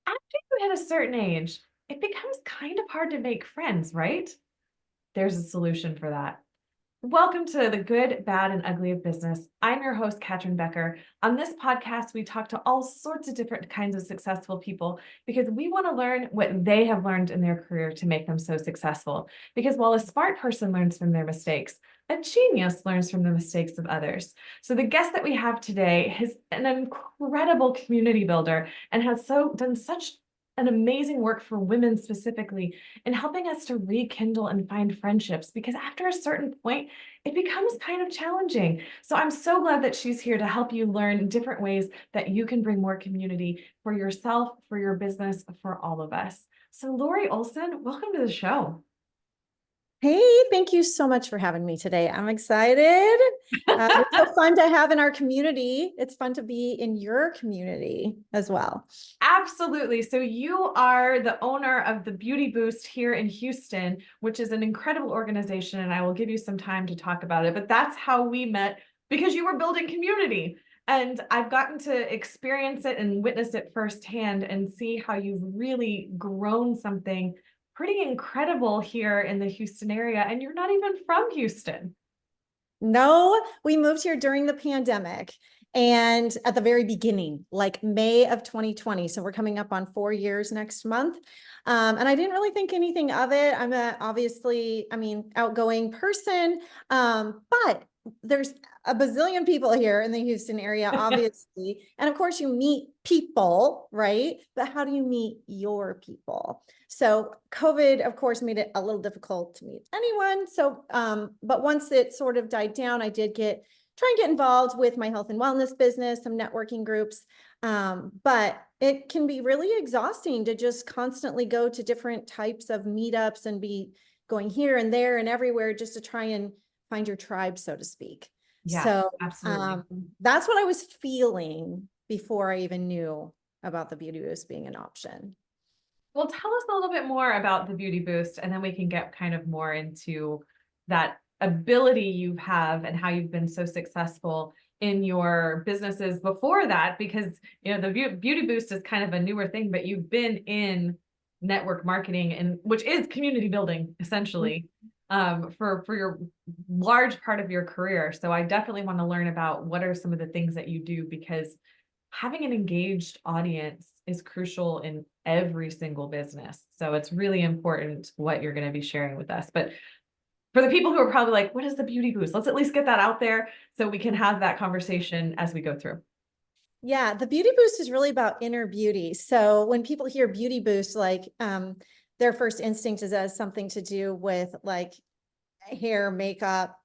After you hit a certain age, it becomes kind of hard to make friends, right? There's a solution for that. Welcome to the Good, Bad, and Ugly of Business. I'm your host, Catryn Becker. On this podcast, we talk to all sorts of different kinds of successful people because we want to learn what they have learned in their career to make them so successful. Because while a smart person learns from their mistakes, a genius learns from the mistakes of others. So the guest that we have today is an incredible community builder and has done such an amazing work for women specifically in helping us to rekindle and find friendships because after a certain point, it becomes kind of challenging. So I'm so glad that she's here to help you learn different ways that you can bring more community for yourself, for your business, for all of us. So Lori Olson, welcome to the show. Hey, thank you so much for having me today. I'm excited. It's so fun to have in our community. It's fun to be in your community as well. Absolutely. So you are the owner of the Beauty Boost here in Houston, which is an incredible organization, and I will give you some time to talk about it. But that's how we met because you were building community. And I've gotten to experience it and witness it firsthand and see how you've really grown something pretty incredible here in the Houston area. And you're not even from Houston. No, we moved here during the pandemic and at the very beginning, like May of 2020. So we're coming up on 4 years next month. And I didn't really think anything of it. Outgoing person. But there's a bazillion people here in the Houston area, obviously. And of course you meet people, right? But how do you meet your people? So COVID, of course, made it a little difficult to meet anyone. So, but once it sort of died down, I did try and get involved with my health and wellness business, some networking groups. But it can be really exhausting to just constantly go to different types of meetups and be going here and there and everywhere just to try and find your tribe, so to speak. Yeah, So absolutely. that's what I was feeling before I even knew about the Beauty Boost being an option. Well, tell us a little bit more about the Beauty Boost, and then we can get kind of more into that ability you have and how you've been so successful in your businesses before that, because the Beauty Boost is kind of a newer thing, but you've been in network marketing and which is community building essentially for your large part of your career. So I definitely want to learn about what are some of the things that you do because having an engaged audience is crucial in every single business. So it's really important what you're going to be sharing with us. But for the people who are probably like, what is the Beauty Boost? Let's at least get that out there so we can have that conversation as we go through. Yeah, the Beauty Boost is really about inner beauty. So when people hear Beauty Boost, their first instinct is as something to do with like hair, makeup,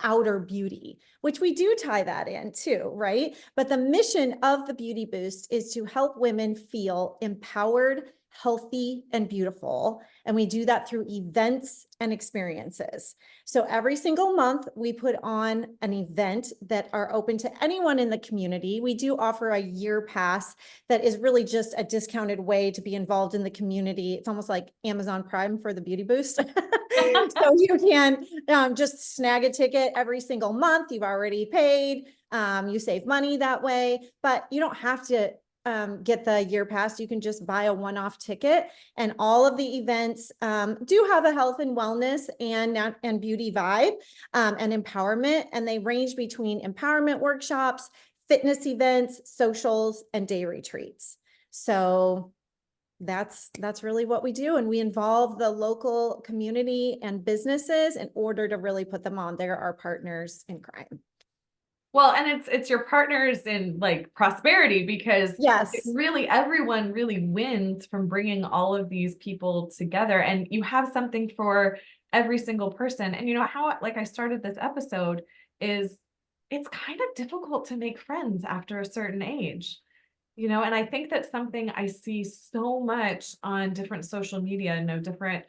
outer beauty, which we do tie that in too, right? But the mission of the Beauty Boost is to help women feel empowered, healthy, and beautiful. And we do that through events and experiences. So every single month, we put on an event that are open to anyone in the community. We do offer a year pass that is really just a discounted way to be involved in the community. It's almost like Amazon Prime for the Beauty Boost. So you can just snag a ticket every single month. You've already paid. You save money that way, but you don't have to get the year pass. You can just buy a one-off ticket, and all of the events do have a health and wellness and beauty vibe and empowerment, and they range between empowerment workshops, fitness events, socials, and day retreats. So that's really what we do. And we involve the local community and businesses in order to really put them on. They're our partners in crime. Well, and it's your partners in like prosperity because Yes. everyone really wins from bringing all of these people together, and you have something for every single person. And how like I started this episode is it's kind of difficult to make friends after a certain age. And I think that's something I see so much on different social media, different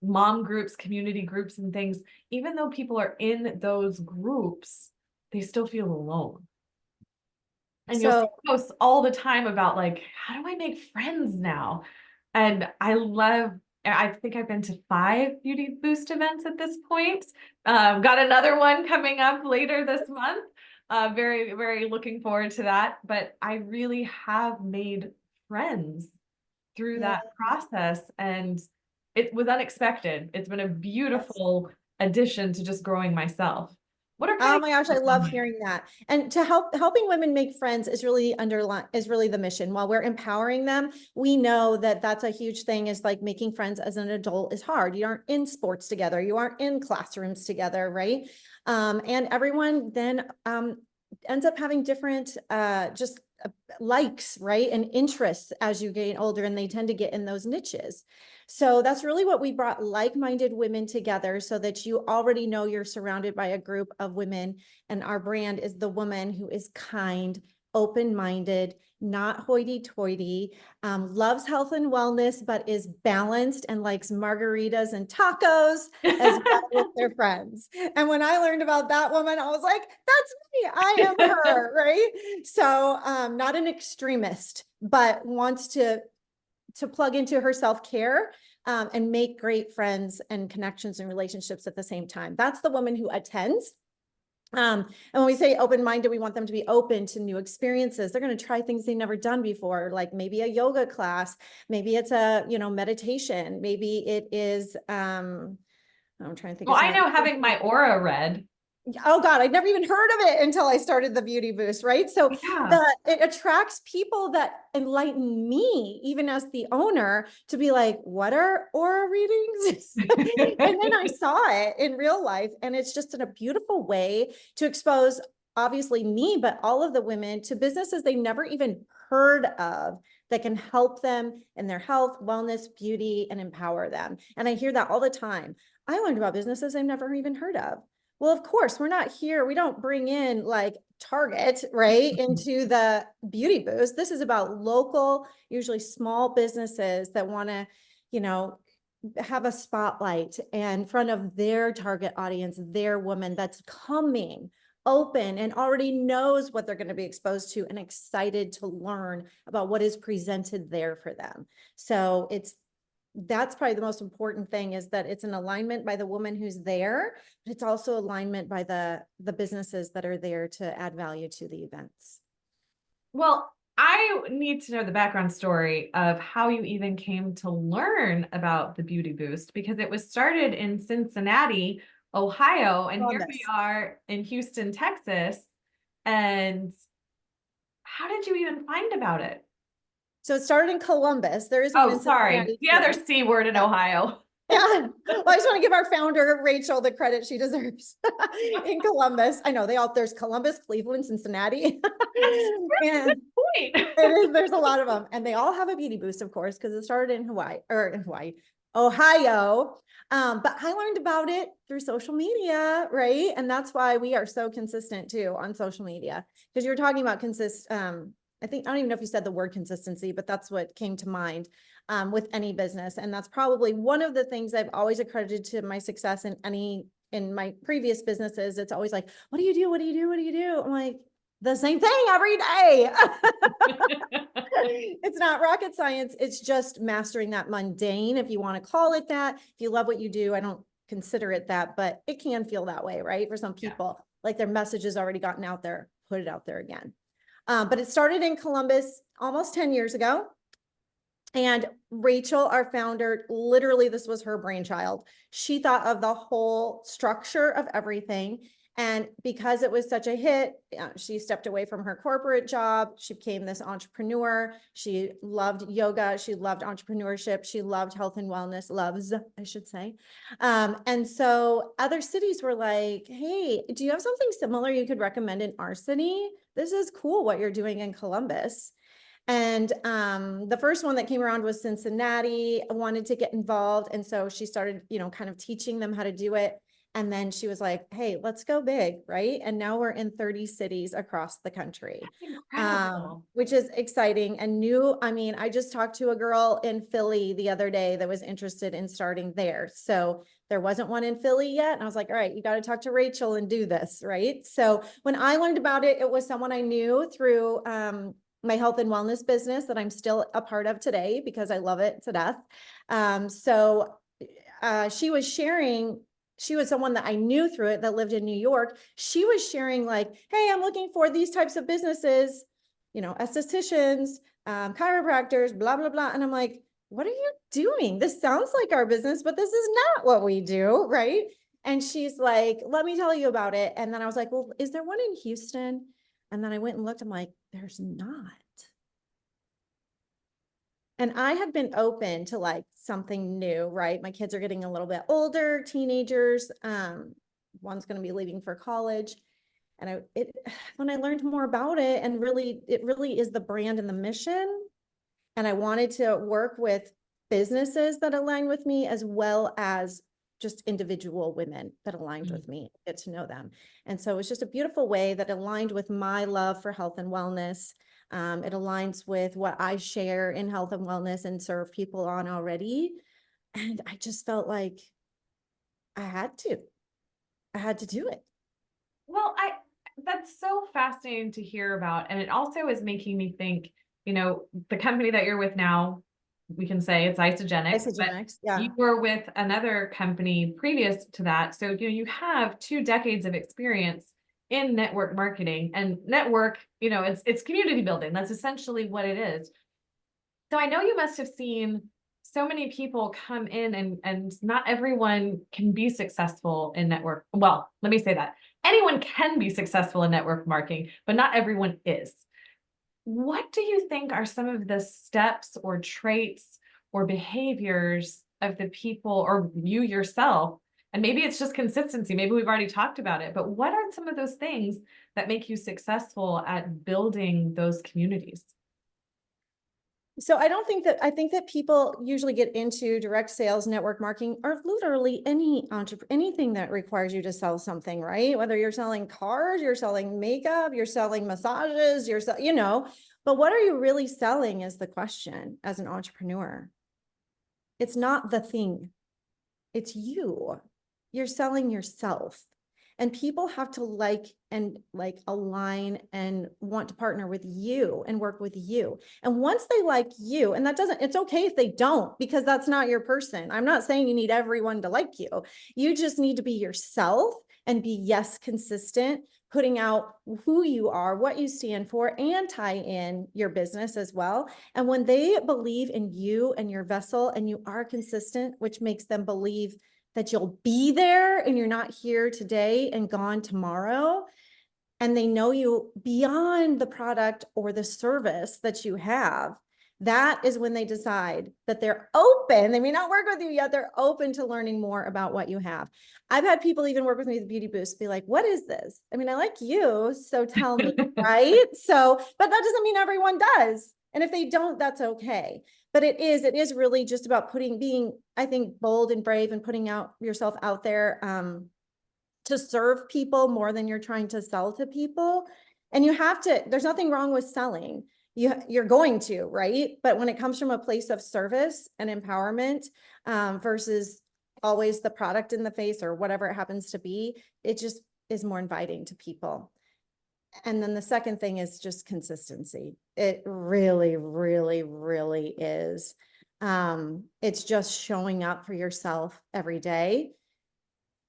mom groups, community groups, and things. Even though people are in those groups, they still feel alone. And you'll see So posts all the time about like, how do I make friends now? And I think I've been to 5 Beauty Boost events at this point. Got another one coming up later this month. Very, very looking forward to that. But I really have made friends through Yeah. that process, and it was unexpected. It's been a beautiful addition to just growing myself. What are kind Oh of my gosh, I love hearing that. And to helping women make friends is really the mission. While we're empowering them, we know that that's a huge thing, is like making friends as an adult is hard. You aren't in sports together, you aren't in classrooms together, right? And everyone then ends up having different just likes, right? And interests as you get older, and they tend to get in those niches. So that's really what we brought like-minded women together, so that you already know you're surrounded by a group of women. And our brand is the woman who is kind, open-minded, not hoity-toity, loves health and wellness, but is balanced and likes margaritas and tacos as well with their friends. And when I learned about that woman, I was like, that's me, I am her, right? So not an extremist, but wants to plug into her self-care and make great friends and connections and relationships at the same time. That's the woman who attends. And when we say open-minded, we want them to be open to new experiences. They're going to try things they've never done before, like maybe a yoga class, maybe it's a, meditation, maybe it is, I'm trying to think Well, of I some. know having my aura read. Oh God, I'd never even heard of it until I started the Beauty Boost, right? So Yeah. it attracts people that enlighten me, even as the owner, to be like, what are aura readings? And then I saw it in real life, and it's just in a beautiful way to expose, obviously me, but all of the women to businesses they never even heard of, that can help them in their health, wellness, beauty, and empower them. And I hear that all the time. I learned about businesses I've never even heard of. Well, of course, we're not here. We don't bring in like Target, right, into the Beauty Boost. This is about local, usually small businesses that want to, have a spotlight in front of their target audience, their woman that's coming open and already knows what they're going to be exposed to and excited to learn about what is presented there for them. So that's probably the most important thing, is that it's an alignment by the woman who's there, but it's also alignment by the businesses that are there to add value to the events. Well, I need to know the background story of how you even came to learn about the Beauty Boost, because it was started in Cincinnati, Ohio, and here we Columbus. are in Houston, Texas. And how did you even find about it? So it started in Columbus. There is one Oh, in sorry. Cincinnati The other too. C word in Yeah. Ohio. Yeah. Well, I just want to give our founder, Rachel, the credit she deserves in Columbus. I know there's Columbus, Cleveland, Cincinnati. And Point. there's a lot of them, and they all have a Beauty Boost, of course, because it started in Ohio. But I learned about it through social media, right? And that's why we are so consistent too on social media, because you're talking about I don't even know if you said the word consistency, but that's what came to mind with any business. And that's probably one of the things I've always accredited to my success in my previous businesses. It's always like, what do you do? What do you do? What do you do? I'm like, the same thing every day. It's not rocket science. It's just mastering that mundane, if you want to call it that. If you love what you do, I don't consider it that, but it can feel that way, right? For some people, like their message has already gotten out there, put it out there again. But it started in Columbus almost 10 years ago. And Rachel, our founder, literally, this was her brainchild. She thought of the whole structure of everything. And because it was such a hit, she stepped away from her corporate job. She became this entrepreneur. She loved yoga. She loved entrepreneurship. She loved health and wellness, I should say. And so other cities were like, hey, do you have something similar you could recommend in our city? This is cool what you're doing in Columbus. And the first one that came around was Cincinnati, wanted to get involved. And so she started, kind of teaching them how to do it. And then she was like, hey, let's go big, right? And now we're in 30 cities across the country, which is exciting and new. I mean, I just talked to a girl in Philly the other day that was interested in starting there. So there wasn't one in Philly yet. And I was like, all right, you got to talk to Rachel and do this, right? So when I learned about it, it was someone I knew through my health and wellness business that I'm still a part of today because I love it to death. She was sharing, she was someone that I knew through it that lived in New York. She was sharing like, hey, I'm looking for these types of businesses, estheticians, chiropractors, blah, blah, blah. And I'm like, what are you doing? This sounds like our business, but this is not what we do, right? And she's like, let me tell you about it. And then I was like, well, is there one in Houston? And then I went and looked, I'm like, there's not. And I had been open to like something new, right? My kids are getting a little bit older, teenagers. One's going to be leaving for college. And when I learned more about it, and really, it really is the brand and the mission. And I wanted to work with businesses that align with me, as well as just individual women that aligned with me, get to know them. And so it was just a beautiful way that aligned with my love for health and wellness. It aligns with what I share in health and wellness and serve people on already. And I just felt like I had to do it. Well, that's so fascinating to hear about. And it also is making me think, the company that you're with now, we can say it's Isogenics, but Yeah. you were with another company previous to that. So, you have 2 decades of experience in network marketing, and network, it's community building. That's essentially what it is. So I know you must have seen so many people come in, and not everyone can be successful in network. Well, let me say that. Anyone can be successful in network marketing, but not everyone is. What do you think are some of the steps or traits or behaviors of the people, or you yourself? And maybe it's just consistency. Maybe we've already talked about it, but what are some of those things that make you successful at building those communities? So I think that people usually get into direct sales, network marketing, or literally anything that requires you to sell something, right? Whether you're selling cars, you're selling makeup, you're selling massages, but what are you really selling is the question as an entrepreneur. It's not the thing. It's you. You're selling yourself. And people have to like align and want to partner with you and work with you. And once they like you, and it's okay if they don't, because that's not your person. I'm not saying you need everyone to like you. You just need to be yourself and be, consistent, putting out who you are, what you stand for, and tie in your business as well. And when they believe in you and your vessel, and you are consistent, which makes them believe that you'll be there and you're not here today and gone tomorrow, and they know you beyond the product or the service that you have, that is when they decide that they're open. They may not work with you yet. They're open to learning more about what you have. I've had people even work with me with Beauty Boost be like, what is this? I mean, I like you, so tell me, right? So, but that doesn't mean everyone does. And if they don't, that's okay. But it is really just about being, I think, bold and brave, and putting yourself out there to serve people more than you're trying to sell to people. And there's nothing wrong with selling. You're going to, right? But when it comes from a place of service and empowerment versus always the product in the face or whatever it happens to be, it just is more inviting to people. And then the second thing is just consistency. It really, really, really is. It's just showing up for yourself every day.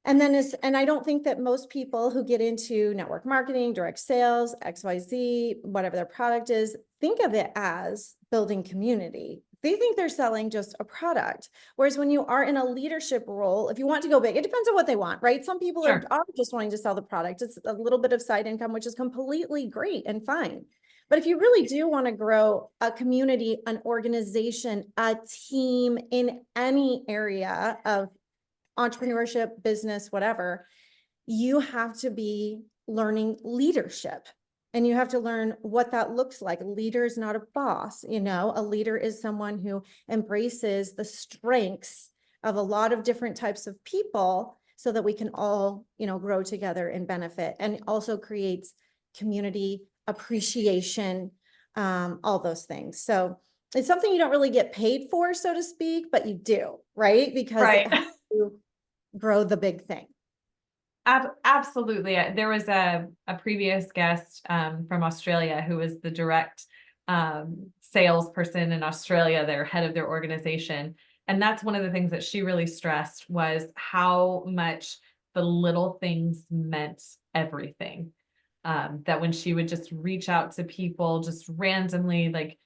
And I don't think that most people who get into network marketing, direct sales, XYZ, whatever their product is, think of it as building community. They think they're selling just a product. Whereas when you are in a leadership role, if you want to go big, it depends on what they want, right? Some people are just wanting to sell the product. It's a little bit of side income, which is completely great and fine. But if you really do want to grow a community, an organization, a team in any area of entrepreneurship, business, whatever, you have to be learning leadership. And you have to learn what that looks like. A leader is not a boss, a leader is someone who embraces the strengths of a lot of different types of people so that we can all, grow together and benefit, and also creates community appreciation, all those things. So it's something you don't really get paid for, so to speak, but you do, right? Because it has to grow the big thing. Absolutely. There was a previous guest from Australia who was the direct salesperson in Australia, their head of their organization. And that's one of the things that she really stressed, was how much the little things meant everything. That when she would just reach out to people just randomly, like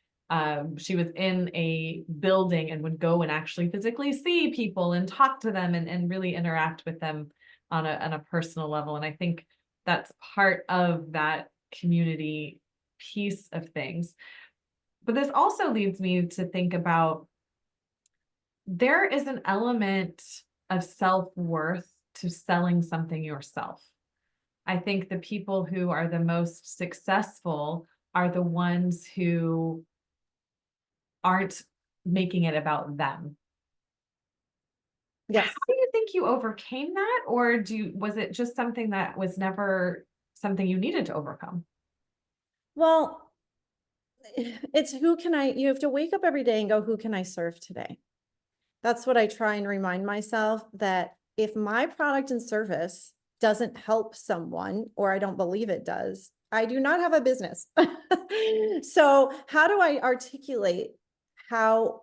She was in a building and would go and actually physically see people and talk to them and really interact with them on a personal level. And I think that's part of that community piece of things. But this also leads me to think about, there is an element of self-worth to selling something yourself. I think the people who are the most successful are the ones who aren't making it about them. Yes. How do you think you overcame that? Or was it just something that was never something you needed to overcome? Well, it's you have to wake up every day and go, who can I serve today? That's what I try and remind myself, that if my product and service doesn't help someone, or I don't believe it does, I do not have a business. So how do I articulate how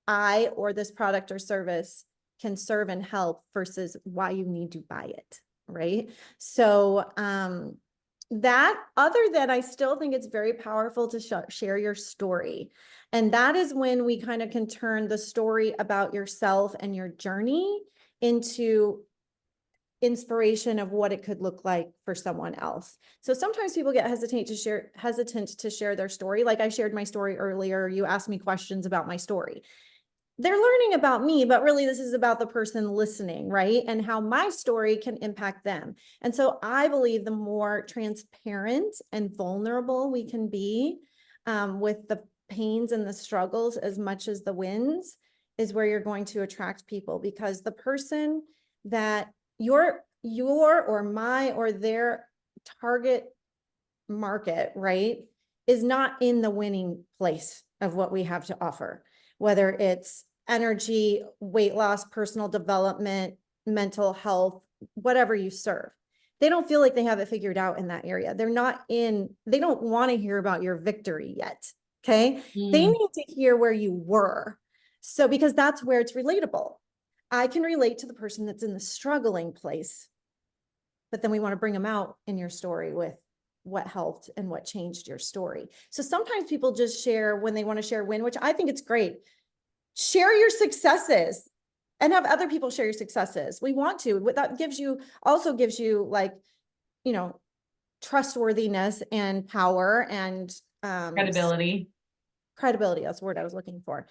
I or this product or service can serve and help versus why you need to buy it, right? So that, other than, I still think it's very powerful to share your story. And that is when we kind of can turn the story about yourself and your journey into inspiration of what it could look like for someone else. So sometimes people get hesitant to share their story. Like I shared my story earlier. You asked me questions about my story. They're learning about me, but really this is about the person listening, right? And how my story can impact them. And so I believe the more transparent and vulnerable we can be with the pains and the struggles as much as the wins, is where you're going to attract people, because the person that your or my or their target market, right, is not in the winning place of what we have to offer, whether it's energy, weight loss, personal development, mental health, whatever you serve. They don't feel like they have it figured out in that area. They don't want to hear about your victory yet. Okay. They need to hear where you were. So, because that's where it's relatable. I can relate to the person that's in the struggling place, but then we want to bring them out in your story with what helped and what changed your story. So sometimes people just share when they want to share win, which I think it's great. Share your successes and have other people share your successes. We want to. What that gives you like, trustworthiness and power and Credibility. Credibility. That's the word I was looking for.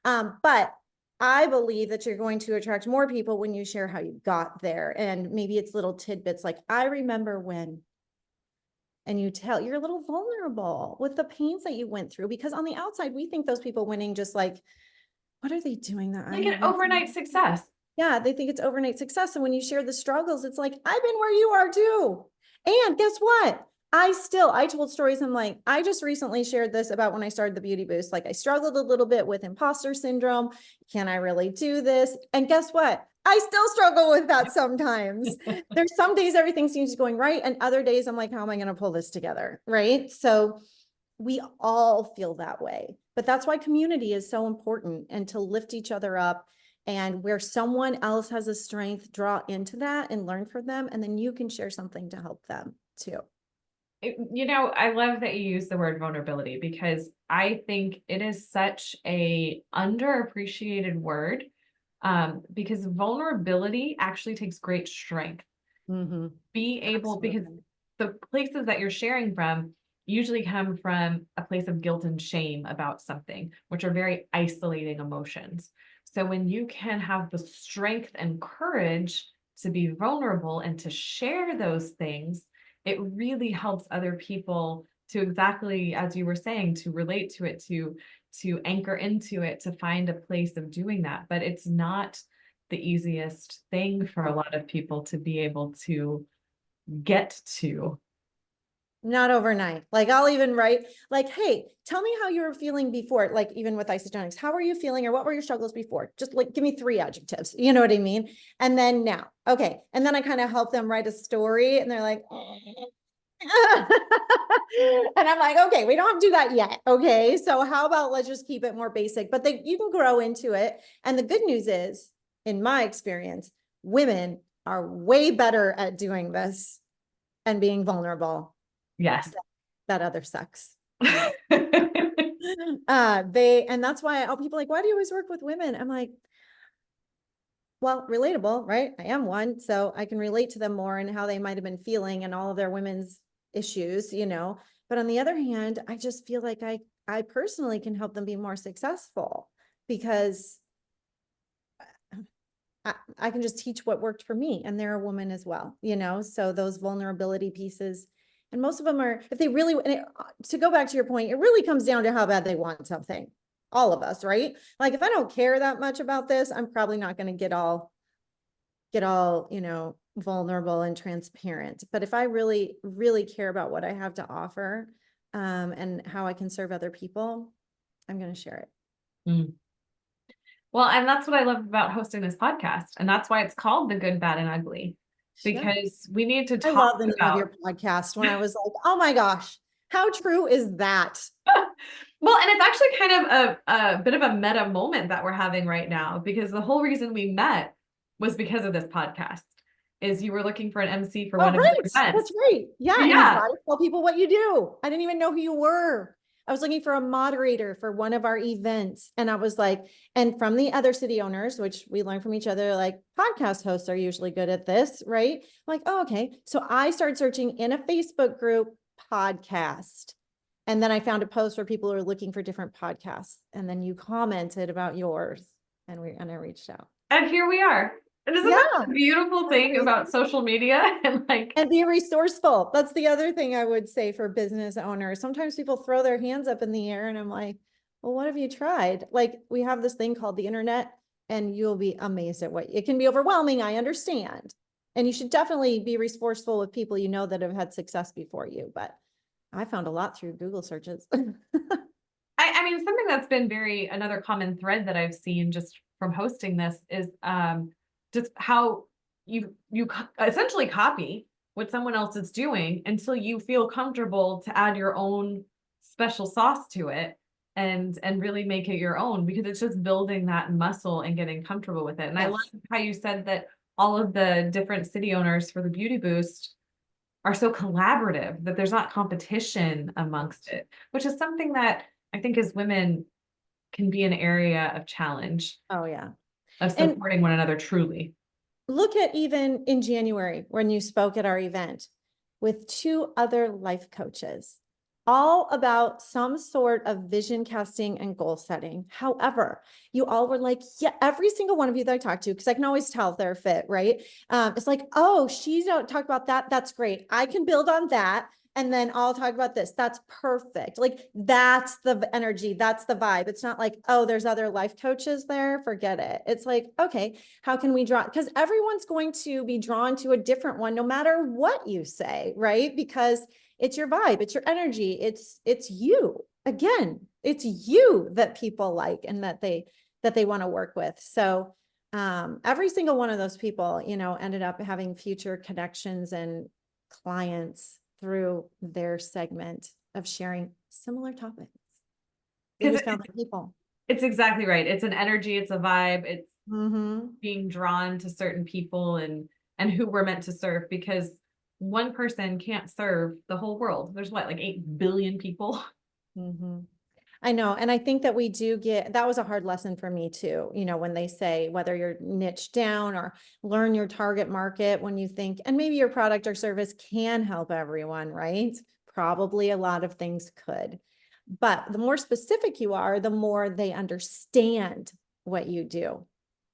But I believe that you're going to attract more people when you share how you got there. And maybe it's little tidbits like, I remember when, and you're a little vulnerable with the pains that you went through, because on the outside, we think those people winning just like, what are they doing that Like an overnight success. Yeah, they think it's overnight success. And when you share the struggles, it's like, I've been where you are too. And guess what? I told stories. I'm like, I just recently shared this about when I started the Beauty Boost. Like I struggled a little bit with imposter syndrome. Can I really do this? And guess what? I still struggle with that sometimes. There's some days everything seems going right. And other days I'm like, how am I going to pull this together? Right. So we all feel that way, but that's why community is so important, and to lift each other up, and where someone else has a strength, draw into that and learn from them. And then you can share something to help them too. I love that you use the word vulnerability, because I think it is such a underappreciated word, because vulnerability actually takes great strength. Because the places that you're sharing from usually come from a place of guilt and shame about something, which are very isolating emotions. So when you can have the strength and courage to be vulnerable and to share those things, it really helps other people to, exactly as you were saying, to relate to it, to anchor into it, to find a place of doing that. But it's not the easiest thing for a lot of people to be able to get to. Not overnight. Like I'll even write like, hey, tell me how you were feeling before, like even with Isogenics, how were you feeling, or what were your struggles before? Just like, give me 3 adjectives, you know what I mean? And then now, okay. And then I kind of help them write a story, and they're like, and I'm like, okay, we don't have to do that yet. Okay. So how about, let's just keep it more basic, but you can grow into it. And the good news is, in my experience, women are way better at doing this and being vulnerable. Yes. That other sex. And that's why all people are like, why do you always work with women? I'm like, well, relatable, right? I am one, so I can relate to them more and how they might have been feeling and all of their women's issues, But on the other hand, I just feel like I personally can help them be more successful because I can just teach what worked for me, and they're a woman as well, So those vulnerability pieces, and most of them are, if they really, to go back to your point, it really comes down to how bad they want something. All of us, right? Like if I don't care that much about this, I'm probably not going to get all, vulnerable and transparent. But if I really, really care about what I have to offer, and how I can serve other people, I'm going to share it. Mm. Well, and that's what I love about hosting this podcast. And that's why it's called The Good, Bad, and Ugly, Yeah. because we need to I talk love the name of your podcast when I was like, oh my gosh, how true is that? Well, and it's actually kind of a bit of a meta moment that we're having right now, because the whole reason we met was because of this podcast. Is you were looking for an MC for Oh, one of your right. events. That's right. Yeah. And you Yeah. gotta tell people what you do. I didn't even know who you were. I was looking for a moderator for one of our events. And I was like, and from the other city owners, which we learn from each other, like podcast hosts are usually good at this, right? I'm like, oh, okay. So I started searching in a Facebook group podcast. And then I found a post where people are looking for different podcasts. And then you commented about yours, and I reached out. And here we are. And isn't that the beautiful thing about social media? And be resourceful. That's the other thing I would say for business owners. Sometimes people throw their hands up in the air and I'm like, well, what have you tried? Like we have this thing called the internet, and you'll be amazed at what it can be overwhelming. I understand. And you should definitely be resourceful with people that have had success before you. But I found a lot through Google searches. I mean, something that's been another common thread that I've seen just from hosting this is just how you essentially copy what someone else is doing until you feel comfortable to add your own special sauce to it and really make it your own, because it's just building that muscle and getting comfortable with it. And I love how you said that all of the different city owners for the Beauty Boost are so collaborative, that there's not competition amongst it, which is something that I think as women can be an area of challenge. Oh yeah. Of supporting one another truly. Look at even in January when you spoke at our event with 2 other life coaches, all about some sort of vision casting and goal setting. However, you all were like, yeah, every single one of you that I talked to, because I can always tell if they're fit, right? It's like, oh, she's out talk about that. That's great. I can build on that. And then I'll talk about this. That's perfect. Like that's the energy. That's the vibe. It's not like, oh, there's other life coaches there. Forget it. It's like, okay, how can we draw? Because everyone's going to be drawn to a different one, no matter what you say, right? Because it's your vibe, it's your energy. It's you. Again, it's you that people like and that they want to work with. So every single one of those people, ended up having future connections and clients through their segment of sharing similar topics. They just found the people. It's exactly right. It's an energy, it's a vibe, it's being drawn to certain people and who we're meant to serve, because one person can't serve the whole world. There's what, like 8 billion people? I know. And I think that we do that was a hard lesson for me too. When they say whether you're niche down or learn your target market, when you think, and maybe your product or service can help everyone, right? Probably a lot of things could, but the more specific you are, the more they understand what you do,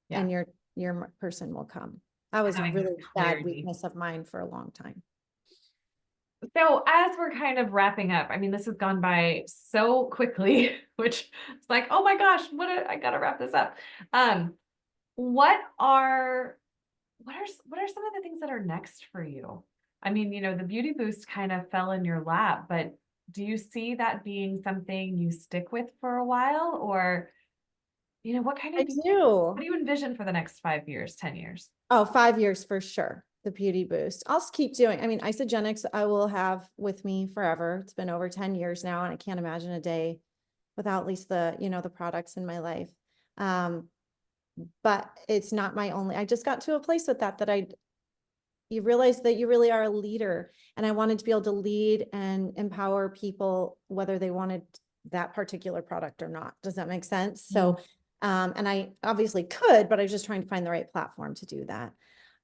and your person will come. That was a really bad weakness of mine for a long time. So as we're kind of wrapping up, I mean, this has gone by so quickly, which it's like, oh my gosh, I gotta wrap this up. What are some of the things that are next for you? I mean, the Beauty Boost kind of fell in your lap, but do you see that being something you stick with for a while, or, what do you envision for the next 5 years, 10 years? Oh, 5 years for sure. The Beauty Boost. I'll keep doing. I mean, Isogenics, I will have with me forever. It's been over 10 years now, and I can't imagine a day without at least the products in my life. But it's not my only. I just got to a place with that you realize that you really are a leader, and I wanted to be able to lead and empower people, whether they wanted that particular product or not. Does that make sense? So, and I obviously could, but I was just trying to find the right platform to do that.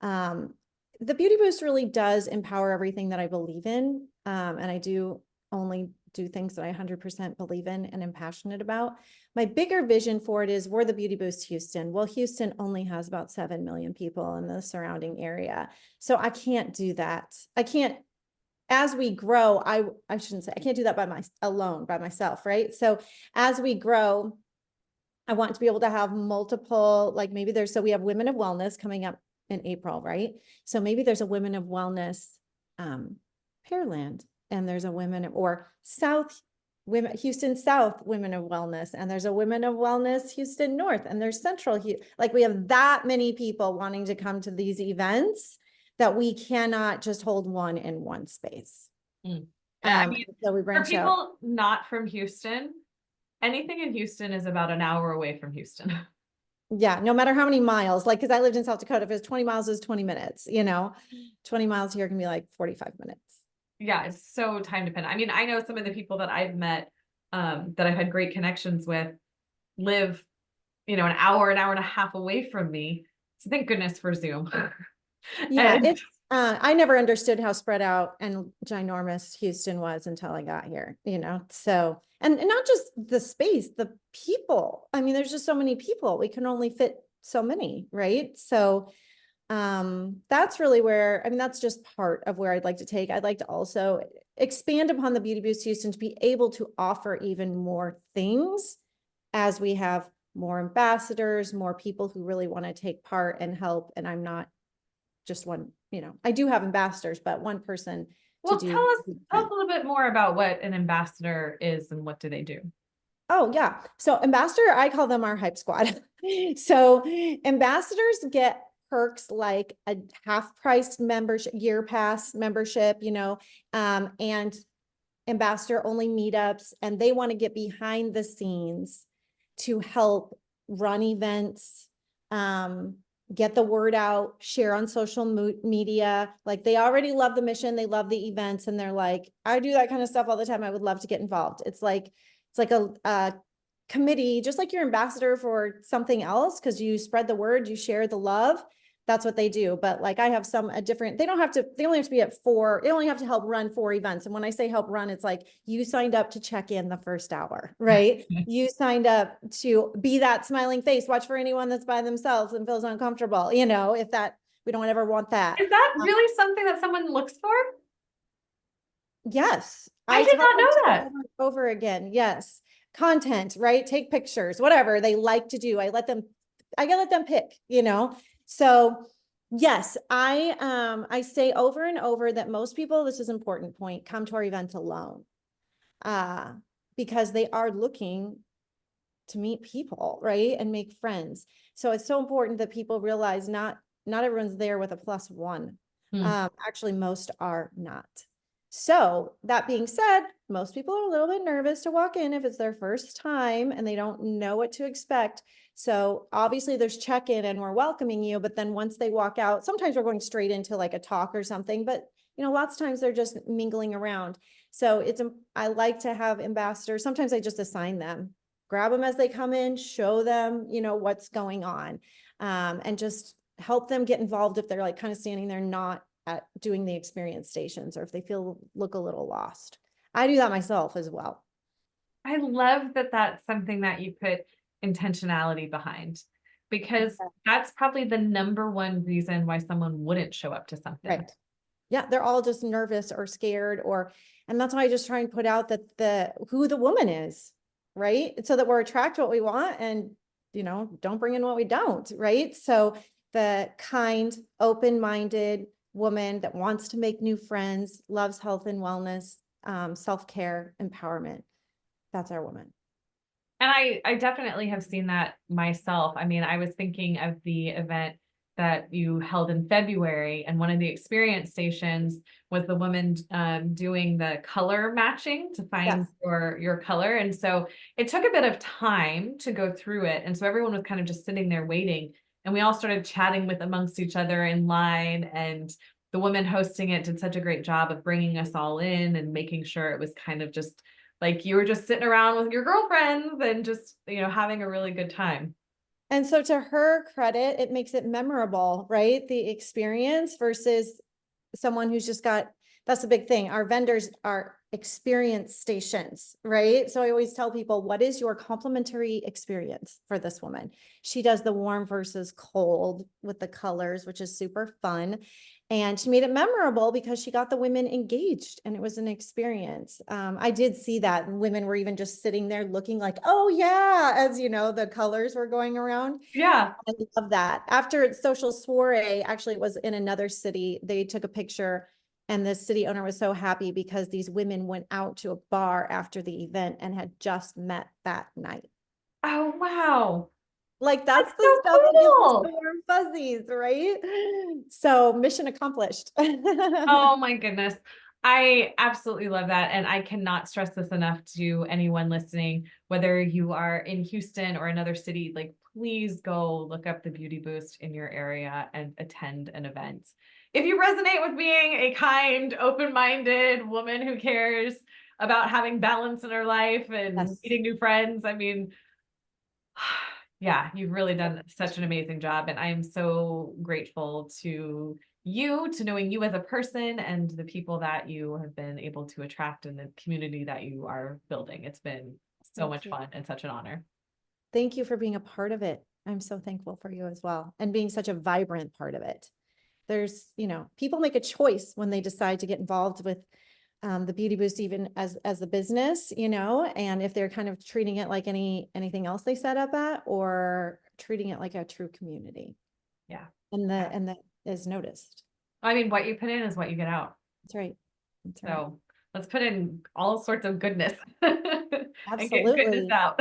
The Beauty Boost really does empower everything that I believe in. And I do only do things that I 100% believe in and am passionate about. My bigger vision for it is we're the Beauty Boost Houston. Well, Houston only has about 7 million people in the surrounding area. So I can't do that. I can't, as we grow, I shouldn't say, I can't do that by myself, right? So as we grow, I want to be able to have multiple, like maybe so we have Women of Wellness coming up in April, right? So maybe there's a Women of Wellness Pearland, and there's a Houston South Women of Wellness, and there's a Women of Wellness Houston North, and there's Central. Like we have that many people wanting to come to these events that we cannot just hold one in one space. I mean, so we for branch people out. not from Houston, anything in Houston is about an hour away from Houston. Yeah, no matter how many miles, like, because I lived in South Dakota, if it's 20 miles, is 20 minutes, 20 miles here can be like 45 minutes. Yeah, it's so time dependent. I mean, I know some of the people that I've met that I've had great connections with live, an hour and a half away from me. So thank goodness for Zoom. Yeah, And I never understood how spread out and ginormous Houston was until I got here, so, and not just the space, the people. I mean, there's just so many people. We can only fit so many, right? So, that's really where, I mean, that's just part of where I'd like to take. I'd like to also expand upon the Beauty Boost Houston to be able to offer even more things as we have more ambassadors, more people who really want to take part and help. And I'm not just one, I do have ambassadors, but one person well, to do. tell us a little bit more about what an ambassador is and what do they do? Oh yeah. So ambassador, I call them our hype squad. So ambassadors get perks like a half-priced membership, year pass membership, and ambassador only meetups, and they want to get behind the scenes to help run events, get the word out, share on social media. Like they already love the mission, they love the events, and they're like, I do that kind of stuff all the time. I would love to get involved. It's like a committee, just like your ambassador for something else, because you spread the word, you share the love. That's what they do. But like I have they only have to be at 4, they only have to help run 4 events. And when I say help run, it's like you signed up to check in the first hour, right? You signed up to be that smiling face, watch for anyone that's by themselves and feels uncomfortable, if that, we don't ever want that. Is that really something that someone looks for? Yes. I did not know that. Over and over again. Yes. Content, right? Take pictures, whatever they like to do. I let them pick, So yes, I say over and over that most people, this is an important point, come to our events alone. Because they are looking to meet people, right? And make friends. So it's so important that people realize not everyone's there with a +1. Actually, most are not. So that being said, most people are a little bit nervous to walk in if it's their first time and they don't know what to expect. So obviously there's check-in and we're welcoming you, but then once they walk out, sometimes we're going straight into like a talk or something, but lots of times they're just mingling around. So I like to have ambassadors. Sometimes I just assign them, grab them as they come in, show them, what's going on, and just help them get involved if they're like kind of standing there, not at doing the experience stations, or if they look a little lost. I do that myself as well. I love that that's something that you put intentionality behind, because that's probably the number one reason why someone wouldn't show up to something. Right. Yeah, they're all just nervous or scared, and that's why I just try and put out that who the woman is, right? So that we're attract what we want and, don't bring in what we don't, right? So the kind, open-minded woman that wants to make new friends, loves health and wellness, self-care, empowerment. That's our woman. And I definitely have seen that myself. I mean, I was thinking of the event that you held in February, and one of the experience stations was the woman doing the color matching to find your color. And so it took a bit of time to go through it. And so everyone was kind of just sitting there waiting, and we all started chatting amongst each other in line, and the woman hosting it did such a great job of bringing us all in and making sure it was kind of just like you were just sitting around with your girlfriends and just, having a really good time. And so to her credit, it makes it memorable, right? The experience versus someone who's just got, that's a big thing. Our vendors are experience stations, right? So I always tell people, what is your complimentary experience for this woman? She does the warm versus cold with the colors, which is super fun. And she made it memorable because she got the women engaged and it was an experience. I did see that women were even just sitting there looking like, oh yeah, as the colors were going around. Yeah. I love that. After its social soiree, actually it was in another city, they took a picture and the city owner was so happy because these women went out to a bar after the event and had just met that night. Oh, wow. Like that's That's the so stuff that gives us the cool. warm fuzzies, right? So mission accomplished. Oh my goodness. I absolutely love that. And I cannot stress this enough to anyone listening, whether you are in Houston or another city, like please go look up the Beauty Boost in your area and attend an event. If you resonate with being a kind, open-minded woman who cares about having balance in her life and Yes. meeting new friends, I mean, yeah, you've really done such an amazing job. And I am so grateful to you, to knowing you as a person and the people that you have been able to attract in the community that you are building. It's been so Thank much you. fun and such an honor. Thank you for being a part of it. I'm so thankful for you as well and being such a vibrant part of it. There's, people make a choice when they decide to get involved with the Beauty Boost, even as the business, and if they're kind of treating it like anything else they set up at, or treating it like a true community. Yeah. And Yeah. that is noticed. I mean, what you put in is what you get out. That's right. That's right. So let's put in all sorts of goodness and get goodness Absolutely. out.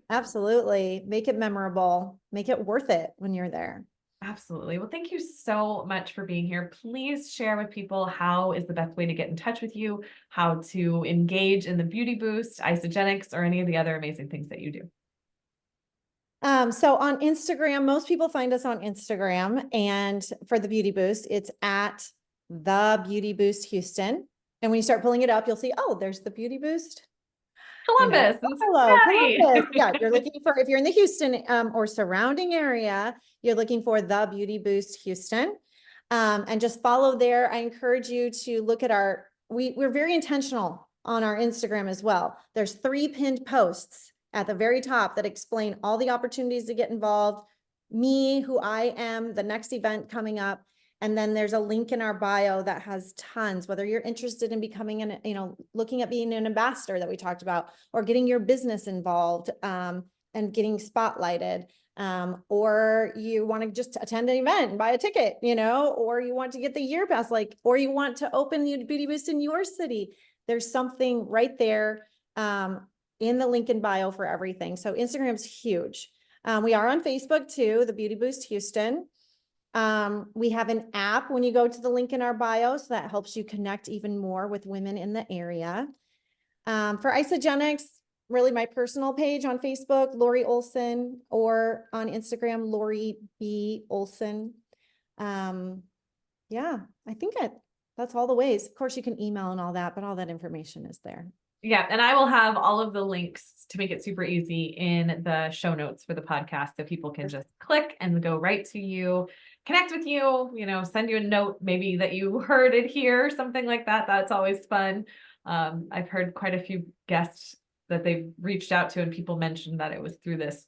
Absolutely. Make it memorable. Make it worth it when you're there. Absolutely. Well, thank you so much for being here. Please share with people how is the best way to get in touch with you, how to engage in the Beauty Boost, Isogenics, or any of the other amazing things that you do. So on Instagram, most people find us on Instagram, and for the Beauty Boost, it's at the Beauty Boost Houston. And when you start pulling it up, you'll see, oh, there's the Beauty Boost. Columbus and Hello, Cincinnati. Columbus. Yeah, you're looking for, if you're in the Houston or surrounding area, you're looking for the Beauty Boost Houston. And just follow there. I encourage you to look at we're very intentional on our Instagram as well. There's 3 pinned posts at the very top that explain all the opportunities to get involved, me, who I am, the next event coming up. And then there's a link in our bio that has tons, whether you're interested in becoming looking at being an ambassador that we talked about, or getting your business involved and getting spotlighted. Or you want to just attend an event and buy a ticket, or you want to get the year pass, or you want to open the Beauty Boost in your city. There's something right there in the link in bio for everything. So Instagram's huge. We are on Facebook too, the Beauty Boost Houston. We have an app when you go to the link in our bio, so that helps you connect even more with women in the area. For Isogenics, really my personal page on Facebook, Lori Olson, or on Instagram, Lori B. Olson. Yeah, I think that's all the ways. Of course, you can email and all that, but all that information is there. Yeah, and I will have all of the links to make it super easy in the show notes for the podcast so people can just click and go right to you, connect with you, send you a note maybe that you heard it here, something like that. That's always fun. I've heard quite a few guests that they've reached out to and people mentioned that it was through this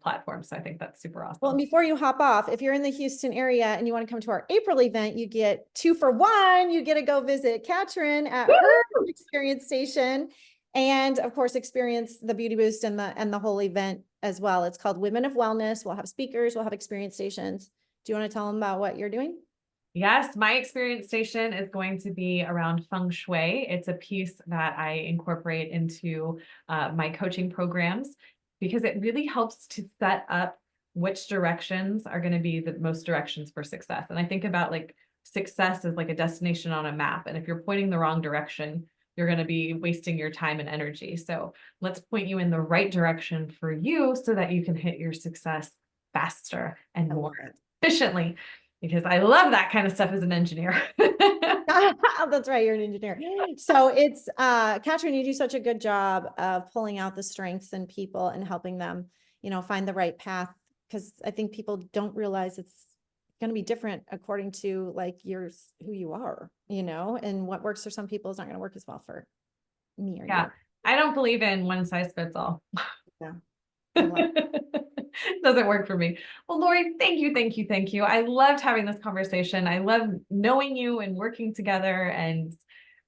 platform. So I think that's super awesome. Well, and before you hop off, if you're in the Houston area and you want to come to our April event, you get 2 for 1. You get to go visit Catryn at her experience station, and of course, experience the Beauty Boost and the whole event as well. It's called Women of Wellness. We'll have speakers, we'll have experience stations. Do you want to tell them about what you're doing? Yes, my experience station is going to be around feng shui. It's a piece that I incorporate into my coaching programs, because it really helps to set up which directions are going to be the most directions for success. And I think about like success as like a destination on a map. And if you're pointing the wrong direction, you're going to be wasting your time and energy. So let's point you in the right direction for you so that you can hit your success faster and more efficiently, because I love that kind of stuff as an engineer. That's right, you're an engineer. So it's, Catryn, you do such a good job of pulling out the strengths in people and helping them, find the right path. Cause I think people don't realize it's going to be different according to like who you are, and what works for some people is not going to work as well for me or Yeah. you. I don't believe in one size fits all. Yeah. I love Doesn't work for me. Well, Lori, thank you, thank you, thank you. I loved having this conversation. I love knowing you and working together and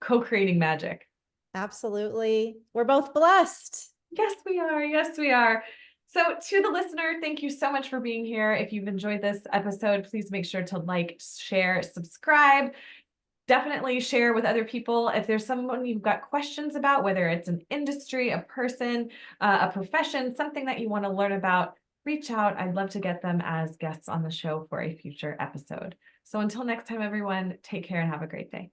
co-creating magic. Absolutely. We're both blessed. Yes, we are. Yes, we are. So to the listener, thank you so much for being here. If you've enjoyed this episode, please make sure to like, share, subscribe. Definitely share with other people. If there's someone you've got questions about, whether it's an industry, a person, a profession, something that you want to learn about, reach out. I'd love to get them as guests on the show for a future episode. So until next time, everyone, take care and have a great day.